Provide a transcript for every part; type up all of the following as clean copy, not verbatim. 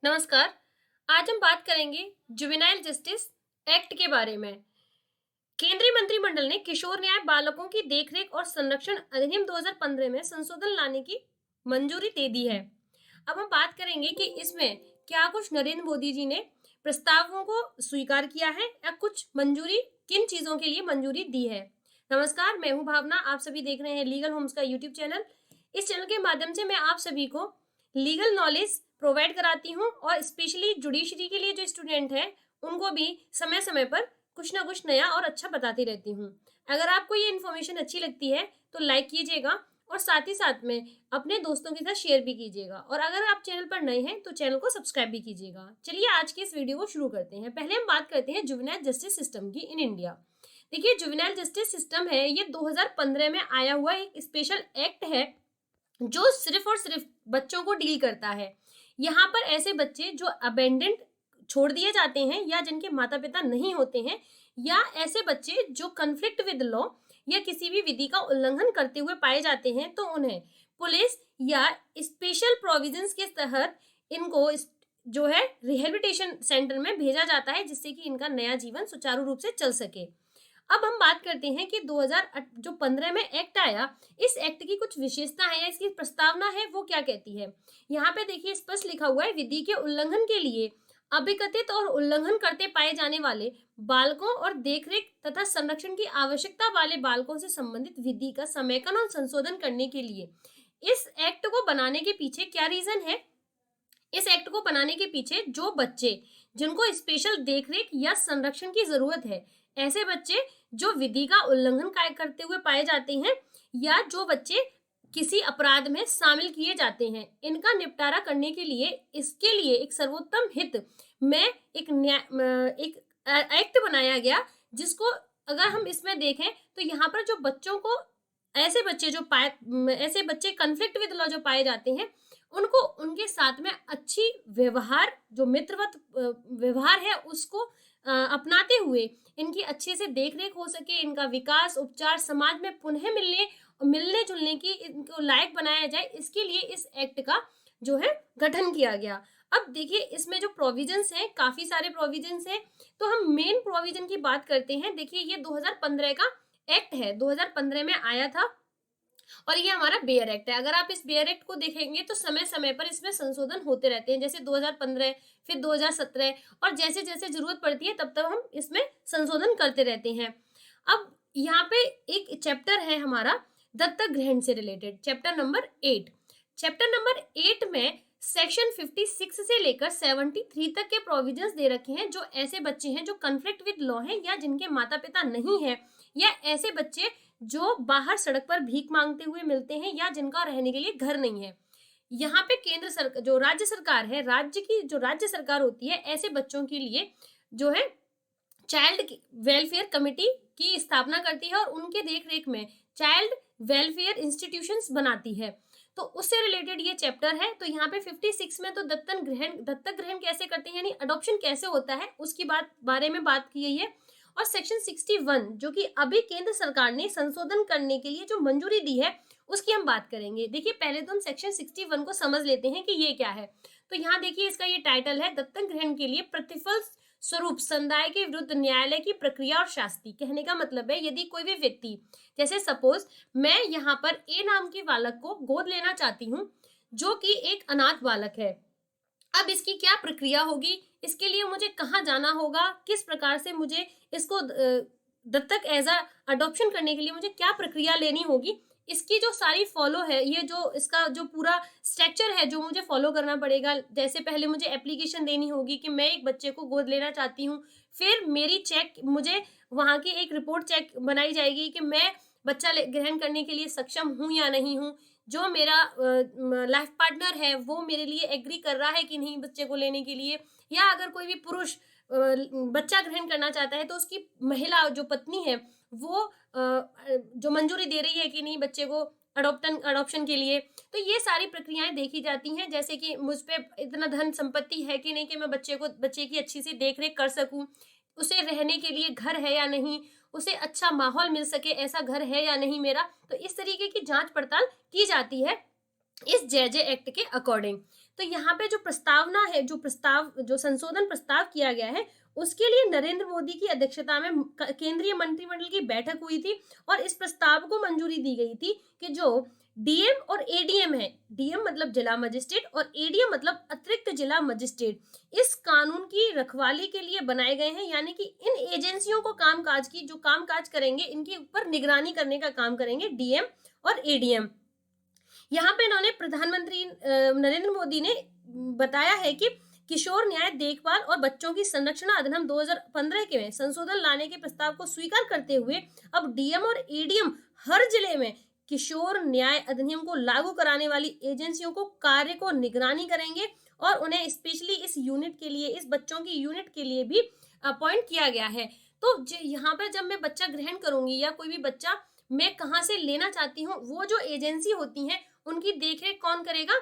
नमस्कार। आज हम बात करेंगे जुवेनाइल जस्टिस एक्ट के बारे में। केंद्रीय मंत्रिमंडल ने किशोर न्याय बालकों की देखरेख और संरक्षण अधिनियम 2015 में संशोधन लाने की मंजूरी दे दी है। अब हम बात करेंगे कि इसमें क्या कुछ नरेंद्र मोदी जी ने प्रस्तावों को स्वीकार किया है या कुछ मंजूरी किन चीजों के लिए मंजूरी दी है। नमस्कार, मैं हूं भावना। आप सभी देख रहे हैं लीगल होम्स का यूट्यूब चैनल। इस चैनल के माध्यम से मैं आप सभी को लीगल नॉलेज प्रोवाइड कराती हूँ और स्पेशली जुडिशरी के लिए जो स्टूडेंट हैं उनको भी समय समय पर कुछ ना कुछ नया और अच्छा बताती रहती हूँ। अगर आपको ये इन्फॉर्मेशन अच्छी लगती है तो लाइक कीजिएगा और साथ ही साथ में अपने दोस्तों के साथ शेयर भी कीजिएगा, और अगर आप चैनल पर नए हैं तो चैनल को सब्सक्राइब भी कीजिएगा। चलिए आज की इस वीडियो को शुरू करते हैं। पहले हम बात करते हैं जुवेनाइल जस्टिस सिस्टम की इन इंडिया। देखिए, जुवेनाइल जस्टिस सिस्टम है, ये 2015 में आया हुआ एक स्पेशल एक्ट है जो सिर्फ और सिर्फ बच्चों को डील करता है। यहाँ पर ऐसे बच्चे जो अबेंडेंट छोड़ दिए जाते हैं या जिनके माता पिता नहीं होते हैं, या ऐसे बच्चे जो कन्फ्लिक्ट विद लॉ या किसी भी विधि का उल्लंघन करते हुए पाए जाते हैं, तो उन्हें पुलिस या स्पेशल प्रोविजंस के तहत इनको जो है रिहेबिलिटेशन सेंटर में भेजा जाता है, जिससे कि इनका नया जीवन सुचारू रूप से चल सके। अब हम बात करते हैं कि 2015 में एक्ट आया, इस एक्ट की कुछ विशेषता है या इसकी प्रस्तावना है वो क्या कहती है। यहाँ पे देखिए स्पष्ट लिखा हुआ है, विधि के उल्लंघन के लिए अभिकथित और उल्लंघन करते पाए जाने वाले बालकों और देखरेख तथा संरक्षण की आवश्यकता वाले बालकों से संबंधित विधि का समेकन और संशोधन करने के लिए इस एक्ट को बनाने के पीछे क्या रीजन है। इस एक्ट को बनाने के पीछे जो बच्चे जिनको स्पेशल देखरेख या संरक्षण की जरूरत है, ऐसे बच्चे जो विधि का उल्लंघन करते हुए पाए जाते हैं या जो बच्चे किसी अपराध में शामिल किए जाते हैं, इनका निपटारा करने के लिए इसके लिए एक सर्वोत्तम हित में एक एक्ट बनाया गया, जिसको अगर हम इसमें देखें तो यहाँ पर जो बच्चों को ऐसे बच्चे कन्फ्लिक्ट विद लॉ जो पाए जाते हैं, उनको उनके साथ में अच्छी व्यवहार जो मित्रवत व्यवहार है उसको अपनाते हुए इनकी अच्छे से देखरेख हो सके, इनका विकास उपचार समाज में पुनः मिलने जुलने की इनको लायक बनाया जाए, इसके लिए इस एक्ट का जो है गठन किया गया। अब देखिए इसमें जो प्रोविजंस हैं, काफी सारे प्रोविजंस हैं, तो हम मेन प्रोविजन की बात करते हैं। देखिए ये 2015 का एक्ट है, 2015 में आया था और ये हमारा बेयर एक्ट है। अगर आप इस बेयर एक्ट को देखेंगे तो समय समय पर इसमें संशोधन होते रहते हैं, जैसे 2015 फिर 2017, और जैसे जैसे जरूरत पड़ती है तब तब हम इसमें संशोधन करते रहते हैं। अब यहाँ पे एक चैप्टर है हमारा दत्तक ग्रहण से related, chapter number 8। Chapter number 8 में सेक्शन 56 से लेकर 73 तक के प्रोविजंस दे रखे हैं, जो ऐसे बच्चे हैं जो कन्फ्लिक्ट विद लॉ हैं या जिनके माता पिता नहीं है, या ऐसे बच्चे जो बाहर सड़क पर भीख मांगते हुए मिलते हैं या जिनका रहने के लिए घर नहीं है। यहाँ पे केंद्र सरकार जो राज्य सरकार है, राज्य सरकार होती है, ऐसे बच्चों के लिए जो है चाइल्ड वेलफेयर कमेटी की स्थापना करती है और उनके देखरेख में चाइल्ड वेलफेयर इंस्टीट्यूशंस बनाती है। तो उससे रिलेटेड ये चैप्टर है। तो यहाँ पे 56 में तो दत्तक ग्रहण कैसे करते हैं यानी अडॉप्शन कैसे होता है उसकी बारे में बात की गई है। और सेक्शन 61 जो कि अभी केंद्र सरकार ने संशोधन करने के लिए जो मंजूरी दी है उसकी हम बात करेंगे। देखिए पहले तो हम सेक्शन 61 को समझ लेते हैं कि ये क्या है। तो यहाँ देखिए इसका ये टाइटल है, दत्तक ग्रहण के लिए प्रतिफल स्वरूप समुदाय के विरुद्ध न्यायालय की प्रक्रिया और शास्ति। कहने का मतलब है यदि कोई भी व्यक्ति, जैसे सपोज मैं यहाँ पर ए नाम के बालक को गोद लेना चाहती हूँ जो कि एक अनाथ बालक है, अब इसकी क्या प्रक्रिया होगी, इसके लिए मुझे कहाँ जाना होगा, किस प्रकार से मुझे इसको दत्तक एज अ अडॉप्शन करने के लिए मुझे क्या प्रक्रिया लेनी होगी, इसकी जो सारी फॉलो है, ये जो इसका जो पूरा स्ट्रक्चर है जो मुझे फॉलो करना पड़ेगा। जैसे पहले मुझे एप्लीकेशन देनी होगी कि मैं एक बच्चे को गोद लेना चाहती हूँ, फिर मेरी मुझे वहाँ की एक रिपोर्ट चेक बनाई जाएगी कि मैं बच्चा ग्रहण करने के लिए सक्षम हूँ या नहीं हूँ, जो मेरा लाइफ पार्टनर है वो मेरे लिए एग्री कर रहा है कि नहीं बच्चे को लेने के लिए, या अगर कोई भी पुरुष बच्चा ग्रहण करना चाहता है तो उसकी महिला जो पत्नी है वो जो मंजूरी दे रही है कि नहीं बच्चे को अडॉप्शन के लिए। तो ये सारी प्रक्रियाएं देखी जाती हैं, जैसे कि मुझ पे इतना धन संपत्ति है कि नहीं कि मैं बच्चे की अच्छी सी देखरेख कर सकूं, उसे रहने के लिए घर है या नहीं, उसे अच्छा माहौल मिल सके ऐसा घर है या नहीं मेरा। तो इस तरीके की जांच पड़ताल की जाती है इस जेजे एक्ट के अकॉर्डिंग। तो यहाँ पे जो प्रस्तावना है, जो संशोधन प्रस्ताव किया गया है, उसके लिए नरेंद्र मोदी की अध्यक्षता में केंद्रीय मंत्रिमंडल की बैठक हुई थी और इस प्रस्ताव को मंजूरी दी गई थी कि जो डीएम और एडीएम है, डीएम मतलब जिला मजिस्ट्रेट और एडीएम मतलब अतिरिक्त जिला मजिस्ट्रेट, इस कानून की रखवाली के लिए बनाए गए हैं। यानी कि इन एजेंसियों को जो कामकाज करेंगे, इनके ऊपर निगरानी करने का काम करेंगे डीएम और एडीएम। यहाँ पे इन्होंने प्रधानमंत्री नरेंद्र मोदी ने बताया है कि किशोर न्याय देखभाल और बच्चों की संरक्षण अधिनियम 2015 के में संशोधन लाने के प्रस्ताव को स्वीकार करते हुए अब डीएम और एडीएम हर जिले में किशोर न्याय अधिनियम को लागू कराने वाली एजेंसियों को कार्य को निगरानी करेंगे और उन्हें स्पेशली इस यूनिट के लिए, इस बच्चों की यूनिट के लिए भी अपॉइंट किया गया है। तो यहाँ पर जब मैं बच्चा ग्रहण करूंगी या कोई भी बच्चा मैं कहाँ से लेना चाहती हूँ, वो जो एजेंसी होती हैं उनकी देखरेख कौन करेगा?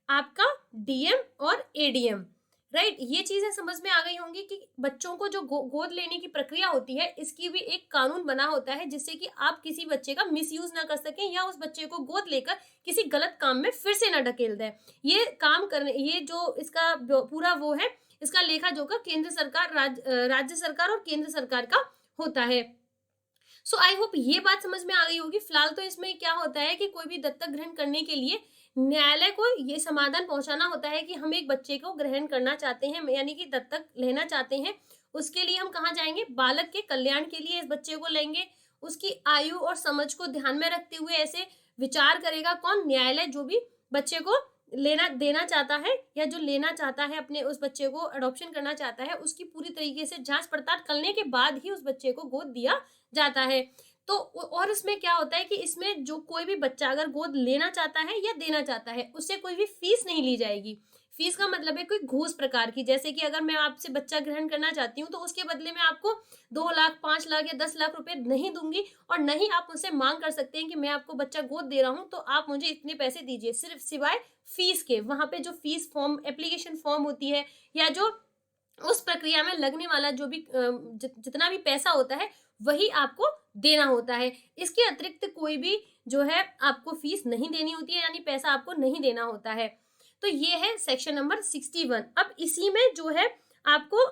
आपका डीएम और एडीएम, राइट। ये चीजें समझ में आ गई होंगी कि बच्चों को जो गोद लेने की प्रक्रिया होती है, इसकी भी एक कानून बना होता है जिससे कि आप किसी बच्चे का मिसयूज ना कर सकें या उस बच्चे को गोद लेकर किसी गलत काम में फिर से ना ढकेल दें। ये काम करने, ये जो इसका पूरा वो है, इसका लेखा जोखा केंद्र सरकार, राज्य सरकार और केंद्र सरकार का होता है। सो आई होप ये बात समझ में आ गई होगी। फिलहाल तो इसमें क्या होता है कि कोई भी दत्तक ग्रहण करने के लिए न्यायालय को ये समाधान पहुंचाना होता है कि हम एक बच्चे को ग्रहण करना चाहते हैं, यानी कि दत्तक लेना चाहते हैं। उसके लिए हम कहाँ जाएंगे? बालक के कल्याण के लिए इस बच्चे को लेंगे। उसकी आयु और समझ को ध्यान में रखते हुए ऐसे विचार करेगा कौन? न्यायालय। जो भी बच्चे को देना चाहता है या जो लेना चाहता है, अपने उस बच्चे को अडॉप्शन करना चाहता है, उसकी पूरी तरीके से जांच पड़ताल करने के बाद ही उस बच्चे को गोद दिया जाता है। तो और इसमें क्या होता है कि इसमें जो कोई भी बच्चा अगर गोद लेना चाहता है या देना चाहता है, उससे कोई भी फीस नहीं ली जाएगी। फीस का मतलब है कोई घूस प्रकार की, जैसे कि अगर मैं आपसे बच्चा ग्रहण करना चाहती हूँ तो उसके बदले में आपको 2 लाख, 5 लाख या 10 लाख रुपए नहीं दूंगी, और नहीं आप मुझसे मांग कर सकते हैं कि मैं आपको बच्चा गोद दे रहा हूँ तो आप मुझे इतने पैसे दीजिए, सिर्फ सिवाय फीस के। वहां पे जो फीस फॉर्म, एप्लीकेशन फॉर्म होती है या जो उस प्रक्रिया में लगने वाला जो भी जितना भी पैसा होता है वही आपको देना होता है। इसके अतिरिक्त कोई भी जो है आपको फीस नहीं देनी होती है, यानी पैसा आपको नहीं देना होता है। तो ये है सेक्शन नंबर 61। अब इसी में जो है आपको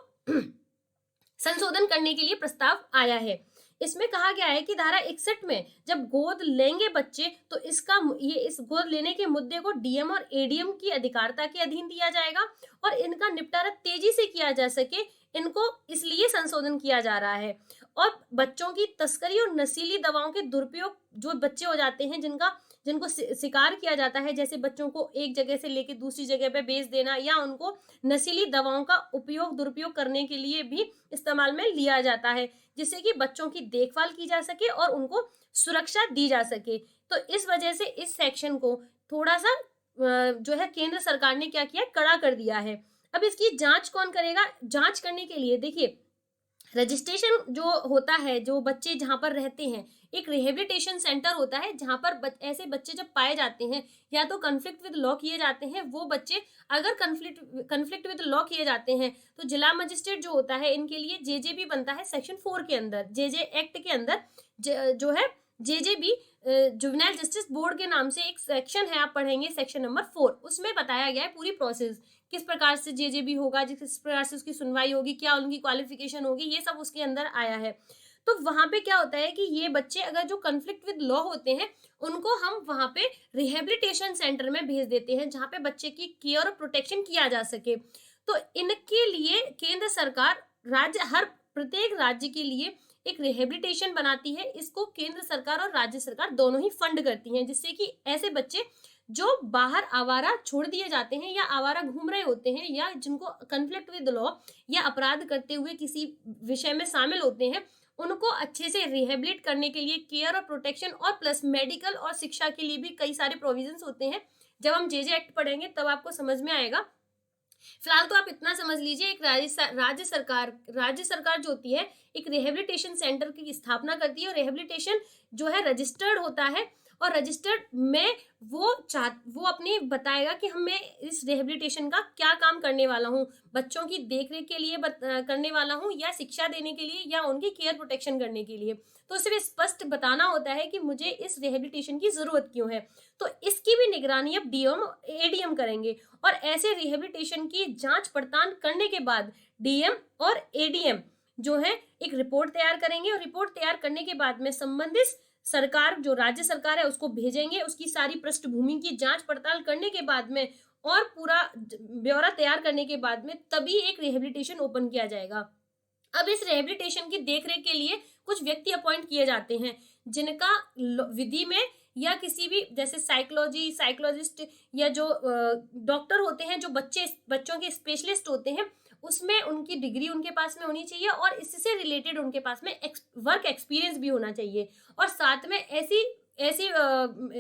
संशोधन करने के लिए प्रस्ताव आया है। इसमें कहा गया है कि धारा 61 में जब गोद लेंगे बच्चे तो इस गोद लेने के मुद्दे को डीएम और एडीएम की अधिकारिता के अधीन दिया जाएगा और इनका निपटारा तेजी से किया जा सके, इनको इसलिए संशोधन किया जा रहा है। और बच्चों की तस्करी और नशीली दवाओं के दुरुपयोग, जो बच्चे हो जाते हैं जिनको शिकार किया जाता है, जैसे बच्चों को एक जगह से लेकर दूसरी जगह पे बेच देना या उनको नशीली दवाओं का दुरुपयोग करने के लिए भी इस्तेमाल में लिया जाता है, जिससे कि बच्चों की देखभाल की जा सके और उनको सुरक्षा दी जा सके। तो इस वजह से इस सेक्शन को थोड़ा सा जो है केंद्र सरकार ने क्या किया, कड़ा कर दिया है। अब इसकी जांच कौन करेगा? जांच करने के लिए देखिए, रजिस्ट्रेशन जो होता है, जो बच्चे जहाँ पर रहते हैं, एक रिहेबिलिटेशन सेंटर होता है जहाँ पर ऐसे बच्चे जब पाए जाते हैं या तो कन्फ्लिक्ट विद लॉ किए जाते हैं, वो बच्चे अगर कन्फ्लिक्ट विद लॉ किए जाते हैं तो जिला मजिस्ट्रेट जो होता है इनके लिए जेजे भी बनता है सेक्शन 4 के अंदर, जेजे एक्ट के अंदर जो है जेजे भी, जुवेनाइल जस्टिस बोर्ड के नाम से एक सेक्शन है, आप पढ़ेंगे सेक्शन नंबर 4। उसमें बताया गया है पूरी प्रोसेस, किस प्रकार से जेजेबी होगा, किस प्रकार से उसकी सुनवाई होगी, क्या उनकी क्वालिफिकेशन होगी, ये सब उसके अंदर आया है। तो वहां पे क्या होता है कि ये बच्चे अगर जो कन्फ्लिक्ट विद लॉ होते हैं उनको हम वहां पे रिहेबिलिटेशन सेंटर में भेज देते हैं जहां पे बच्चे की केयर और प्रोटेक्शन किया जा सके। तो इनके लिए केंद्र सरकार हर प्रत्येक राज्य के लिए एक रिहेबिलिटेशन बनाती है। इसको केंद्र सरकार और राज्य सरकार दोनों ही फंड करती हैं, जिससे कि ऐसे बच्चे जो बाहर आवारा छोड़ दिए जाते हैं या आवारा घूम रहे होते हैं या जिनको कन्फ्लिक्ट विद लॉ या अपराध करते हुए किसी विषय में शामिल होते हैं, उनको अच्छे से रिहेबिलिट करने के लिए केयर और प्रोटेक्शन और प्लस मेडिकल और शिक्षा के लिए भी कई सारे प्रोविजंस होते हैं। जब हम जेजे एक्ट पढ़ेंगे तब आपको समझ में आएगा। फिलहाल तो आप इतना समझ लीजिए, एक राज्य सरकार जो होती है एक रिहेबिलिटेशन सेंटर की स्थापना करती है और रिहेबिलिटेशन जो है रजिस्टर्ड होता है और रजिस्टर्ड में वो अपनी बताएगा कि मैं इस रिहेबिलिटेशन का क्या काम करने वाला हूँ, बच्चों की देखरेख के लिए करने वाला हूँ या शिक्षा देने के लिए या उनकी केयर प्रोटेक्शन करने के लिए। तो सिर्फ स्पष्ट बताना होता है कि मुझे इस रिहेबिलिटेशन की जरूरत क्यों है। तो इसकी भी निगरानी अब डीएम एडीएम करेंगे और ऐसे रिहेबिलिटेशन की जांच पड़ताल करने के बाद डीएम और एडीएम जो है एक रिपोर्ट तैयार करेंगे और रिपोर्ट तैयार करने के बाद में संबंधित सरकार जो राज्य सरकार है उसको भेजेंगे। उसकी सारी पृष्ठभूमि की जांच पड़ताल करने के बाद में और पूरा ब्यौरा तैयार करने के बाद में तभी एक रिहेबिलिटेशन ओपन किया जाएगा। अब इस रिहेबिलिटेशन की देखरेख के लिए कुछ व्यक्ति अपॉइंट किए जाते हैं जिनका विधि में या किसी भी जैसे साइकोलॉजिस्ट या जो डॉक्टर होते हैं जो बच्चों के स्पेशलिस्ट होते हैं उसमें उनकी डिग्री उनके पास में होनी चाहिए और इससे रिलेटेड उनके पास में वर्क एक्सपीरियंस भी होना चाहिए। और साथ में ऐसी ऐसी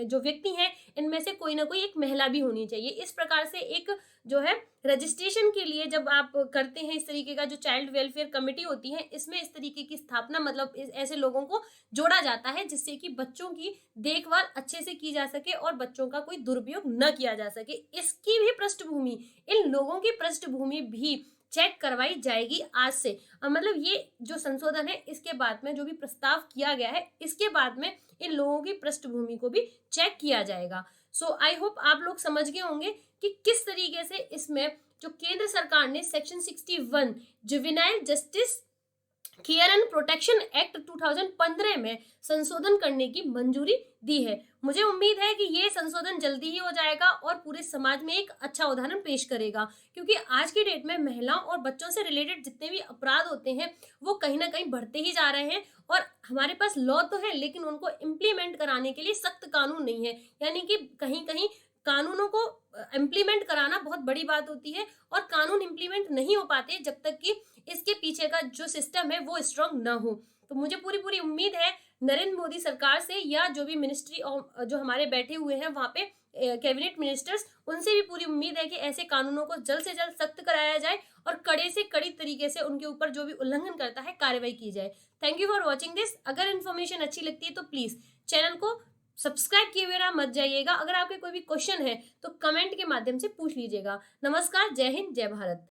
जो व्यक्ति हैं इनमें से कोई ना कोई एक महिला भी होनी चाहिए। इस प्रकार से एक जो है रजिस्ट्रेशन के लिए जब आप करते हैं इस तरीके का जो चाइल्ड वेलफेयर कमेटी होती है इसमें इस तरीके की स्थापना मतलब ऐसे लोगों को जोड़ा जाता है जिससे कि बच्चों की देखभाल अच्छे से की जा सके और बच्चों का कोई दुरुपयोग न किया जा सके। इसकी भी पृष्ठभूमि इन लोगों की पृष्ठभूमि भी चेक करवाई जाएगी आज से। मतलब ये जो संशोधन है इसके बाद में जो भी प्रस्ताव किया गया है इसके बाद में इन लोगों की पृष्ठभूमि को भी चेक किया जाएगा। सो आई होप आप लोग समझ गए होंगे कि किस तरीके से इसमें जो केंद्र सरकार ने section 61 juvenile justice care and protection act 2015 में संशोधन करने की मंजूरी दी है। मुझे उम्मीद है कि ये संशोधन जल्दी ही हो जाएगा और पूरे समाज में एक अच्छा उदाहरण पेश करेगा क्योंकि आज की डेट में महिलाओं और बच्चों से रिलेटेड जितने भी अपराध होते हैं वो कहीं ना कहीं बढ़ते ही जा रहे हैं और हमारे पास लॉ तो है लेकिन उनको इम्प्लीमेंट कराने के लिए सख्त कानून नहीं है। यानी कि कहीं कहीं कानूनों को इम्प्लीमेंट कराना बहुत बड़ी बात होती है और कानून इम्प्लीमेंट नहीं हो पाते जब तक कि इसके पीछे का जो सिस्टम है वो स्ट्रांग ना हो। तो मुझे पूरी उम्मीद है नरेंद्र मोदी सरकार से या जो भी मिनिस्ट्री जो हमारे बैठे हुए हैं वहां पे कैबिनेट मिनिस्टर्स उनसे भी पूरी उम्मीद है कि ऐसे कानूनों को जल्द से जल्द सख्त कराया जाए और कड़े से कड़ी तरीके से उनके ऊपर जो भी उल्लंघन करता है कार्रवाई की जाए। Thank you for watching this. अगर इन्फॉर्मेशन अच्छी लगती है तो प्लीज चैनल को सब्सक्राइब किए हुए मत जाइएगा। अगर आपके कोई भी क्वेश्चन है तो कमेंट के माध्यम से पूछ लीजिएगा। नमस्कार, जय हिंद, जय भारत।